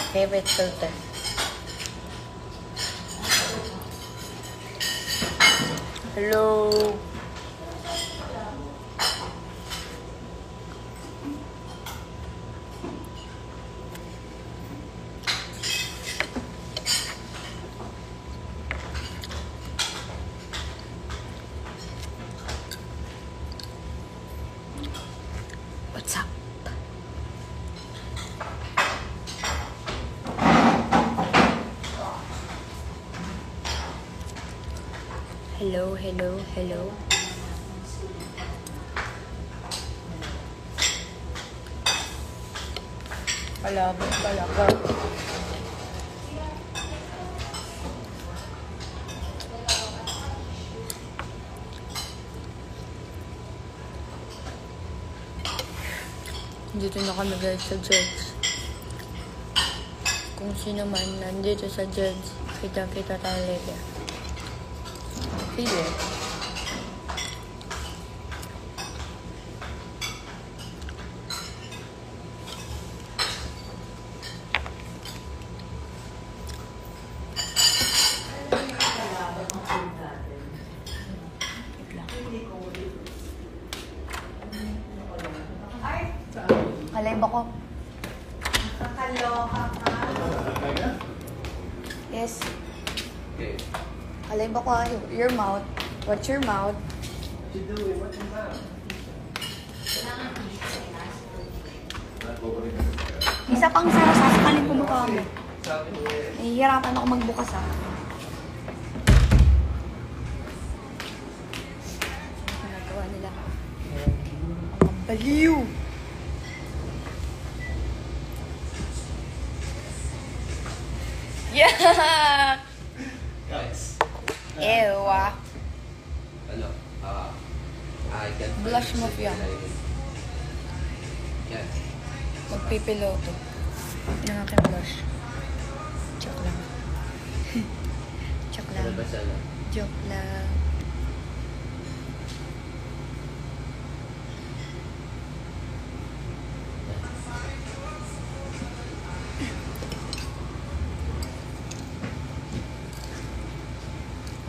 Favorite filter. Hello. What's up? Hello, hello, hello. Palabot talaga. Dito na kami guys sa Jed's. Kung sino man nandito sa Jed's, kita-kita tayo later. Sige. Kalay ba ko? Kakaloka ka. Yes. Okay. Kalay ba ko? Your mouth. What's your mouth? What you doing? What's your mouth? Isa pang sarap, sasakalin ko mukha mo. Sabi niya. Nahihirapan ako magbukas ah. Ginagawa nila. Ang baliw! Yeah! Guys. Ewa. Ano? I can Blush mo yan. Yan. Magpipiloto. Yun ang aking blush. Joke lang. Joke lang. Ano ba siya na? Joke lang.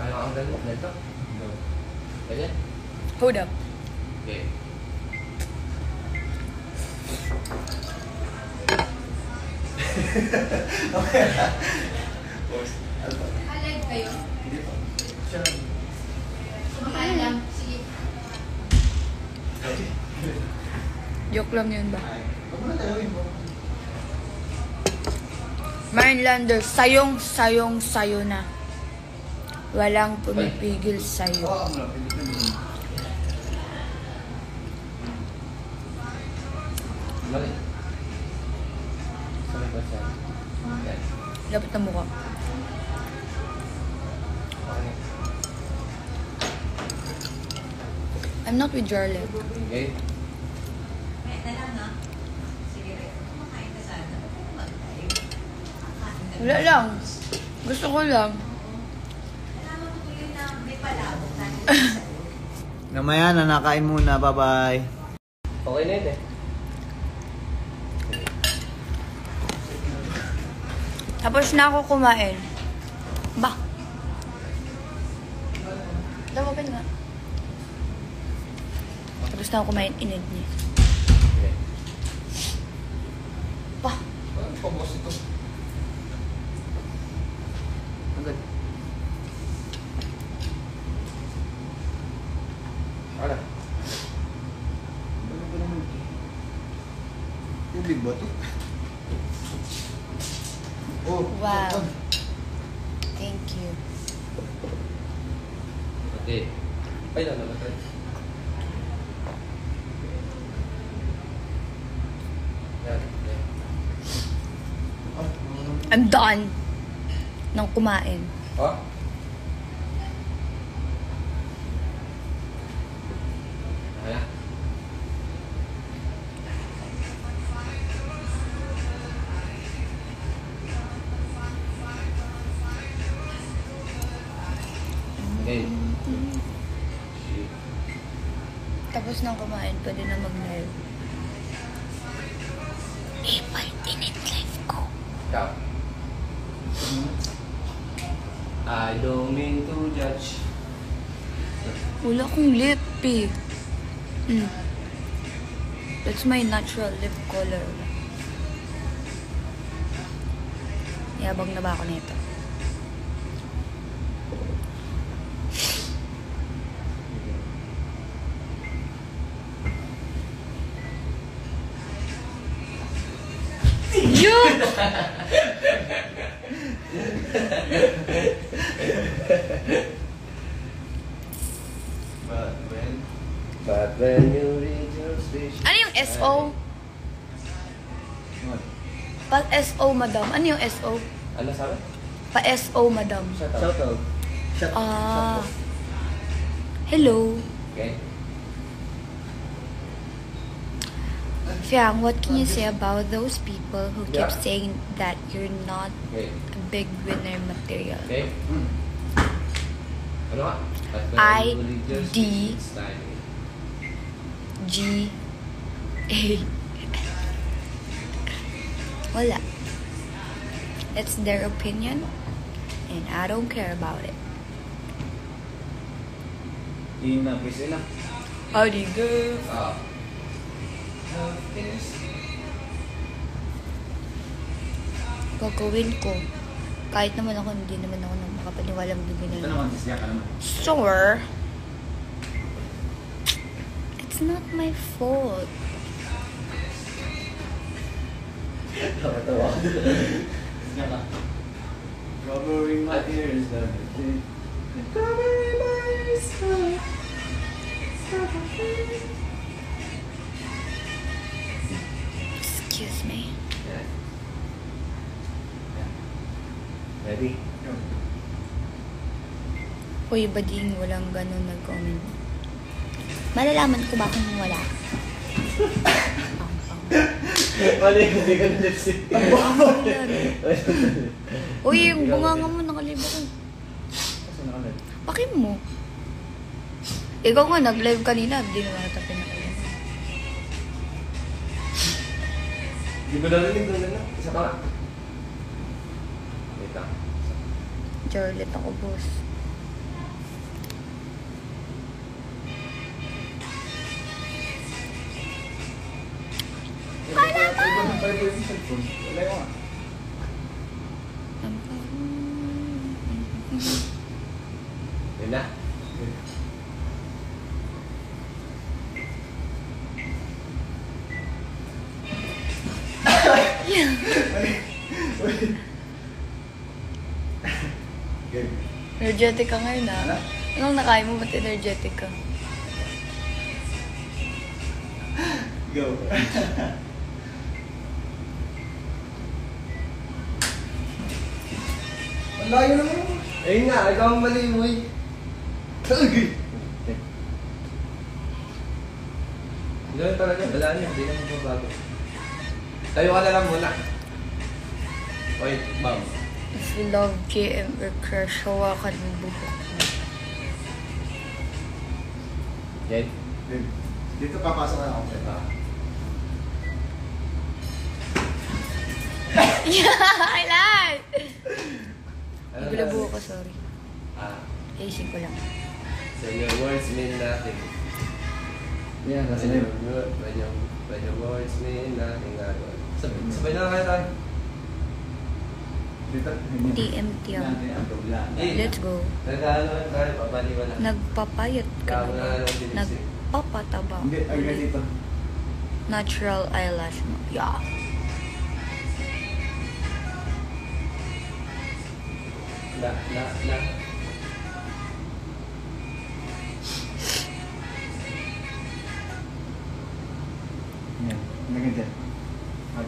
Kaya ang galit na ito? No. Ganyan? Hold up. Okay. Okay. Alive kayo? Hindi pa. Siya. Kumakain lang. Sige. Joke lang yun ba? Huwag mo na talawin mo. Mainlander, sayo na. Walang pumipigil sa'yo. Oo, ang lapit dito din. Mali. Sorry ba siya? Yan. Dapat na mukha. Okay. I'm not with Jarlet. Okay. May lang na. Sige. Kumakain ka sana. Mag-live. Wala lang. Gusto ko lang. Alam mo ko yun na may palabok na. Namaya na, nakain muna. Bye-bye. Okay na yun eh. Tapos na ako kumain. Ba? Dawagin nga. Tapos na ako kumain, inid niya. Okay. Ba? Parang pabos ito. Agad. Ano? Tubig ba ito? Oh, Wow. Thank you. Okay. Ay, lang naman tayo. Yan. Yan. I'm done nang kumain. Oh? Ayan. Okay. Tapos nang kumain, pwede na mag-live. Eh, 5 minute live ko. Ikaw. I don't mean to judge. Wala akong lip eh. That's my natural lip color. Yabang na ba ako nito? Yun! But when you reach your station... Ano yung SO? What? Pa-SO, madam. Ano yung SO? Ano sabi? Pa-SO, madam. Shut up. Shout out. Ah. Hello. Okay. Fiang, what can you say about those people who keep Yeah. saying that you're not Okay. a big winner material? Okay. Ano ka? But when I, you reach your D. station, it's time. G A Wala. It's their opinion and I don't care about it. Yun na, please lang. Howdy girl. Ah. Gagawin ko. Kahit naman ako, hindi naman ako makapaniwalang bibili Ito na. naman, sisya ka naman. Sure. It's not my fault. Tawa-tawa. Sisya ka. Covering my ears. Covering my ears. Excuse me. Yeah. Ready? Uy, bading, walang ganun nag-comment. Malalaman ko ba kung wala? Pang. Mali, hindi ka na lipstick. Uy, yung bunganga mo, nakaliba ko. Kasi nakalit. Pakin mo. Ikaw nga, nag-live kanina, hindi naman natapin na kayo. Di ba narinig doon na? Isa pa nga. Wait lang. Jarlet ako, boss. Wala pa! Iba ng Bible yung cellphone. Wala yung Yun na. Good. Energetic ka ngayon, ha? Anong nakain mo, ba't energetic ka? Go. Ang layo naman mo. Ayun nga, ikaw ang mali mo eh. Tagay. Ganun talaga, wala niya, hindi na magbabago. Tayo ka na lang muna. Wait, ma'am. If you love KM or crush, hawakan mo buhok mo. Jed? Dito papasok na ako. I lied! Ano Bigla na? buhok ko, sorry. Isip ko lang. So your words mean nothing. Yeah, nasa When na yun. your words mean nothing. Sabay na lang kayo tayo. Dito. TMT ako. Let's go. Nag-ano tayo, papaliwala. Nagpapayat ka Kamo na na ba? lang ang bilis eh. Nagpapataba. Hindi, agad dito. Natural eyelash mo. Yeah. La. Yan. Lagyan dyan.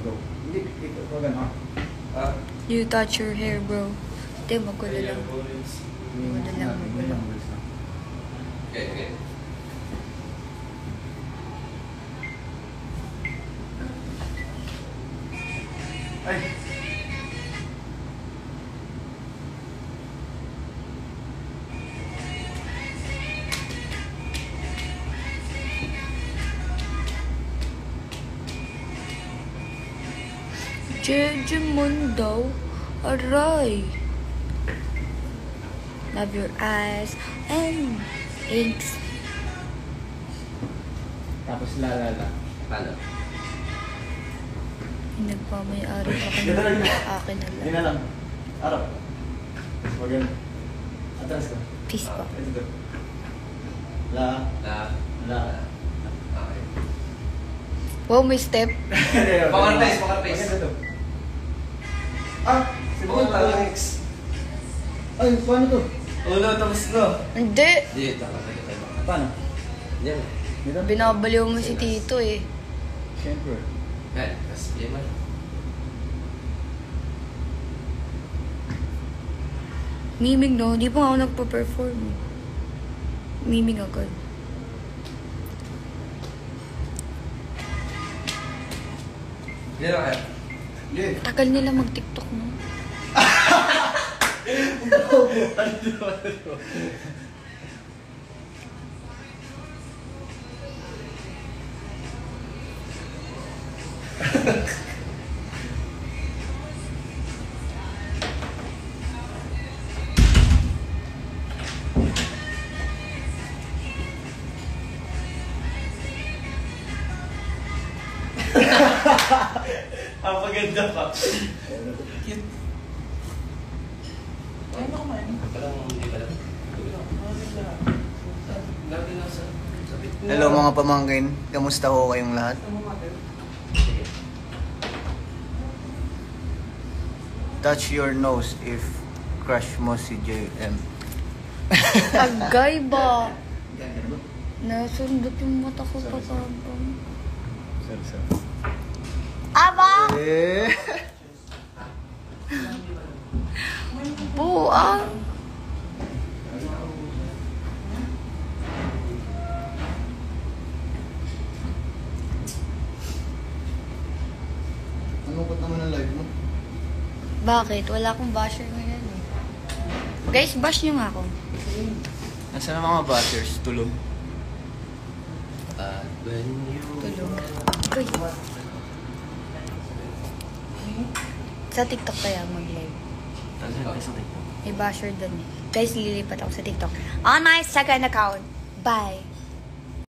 Go. Hindi, dito. Huwag ano. You touch your hair, bro. Hindi, magulo lang. Wala lang, wala lang. Okay. Ay! Jejemon daw. Aray. Love your eyes and inks. Tapos lalala. Paano? Nagpamayari pa kami akin na Hindi na lang. lang. Araw. Maganda. Atras ka. Peace pa. Ito. La. Na. Okay. Wow, may step. Poker face. Maganda to. Ah! Pumunta lang, X. Ay, paano to? Uno, tapos no. Hindi. Hindi, tayo. Paano? Yan. Dito? Binabaliw mo si Tito eh. Siyempre. Yan, tapos play mo. Mimig no, di pa nga ako nagpa-perform. Mimig agad. Hindi na kaya. Yeah. Tagal nila mag-TikTok no. Ang paganda pa. Cute. Kaya mo kumain. Parang hindi pala. Lagi na sa... Hello mga pamangkin. Kamusta ho kayong lahat? Sige. Touch your nose if crush mo si JM. Agay ba? Nasundot yung mata ko pa sabang. Sorry. Aba! Eh. Buang! Anong naman ang live mo? Bakit? Wala akong basher ngayon eh. Guys, bash nyo nga ako. Nasaan ang mga bashers? Tulog? When you... Tulog. Uy. Sa TikTok kaya mag-live. May basher dun eh. Guys, lilipat ako sa TikTok. On my second account. Bye!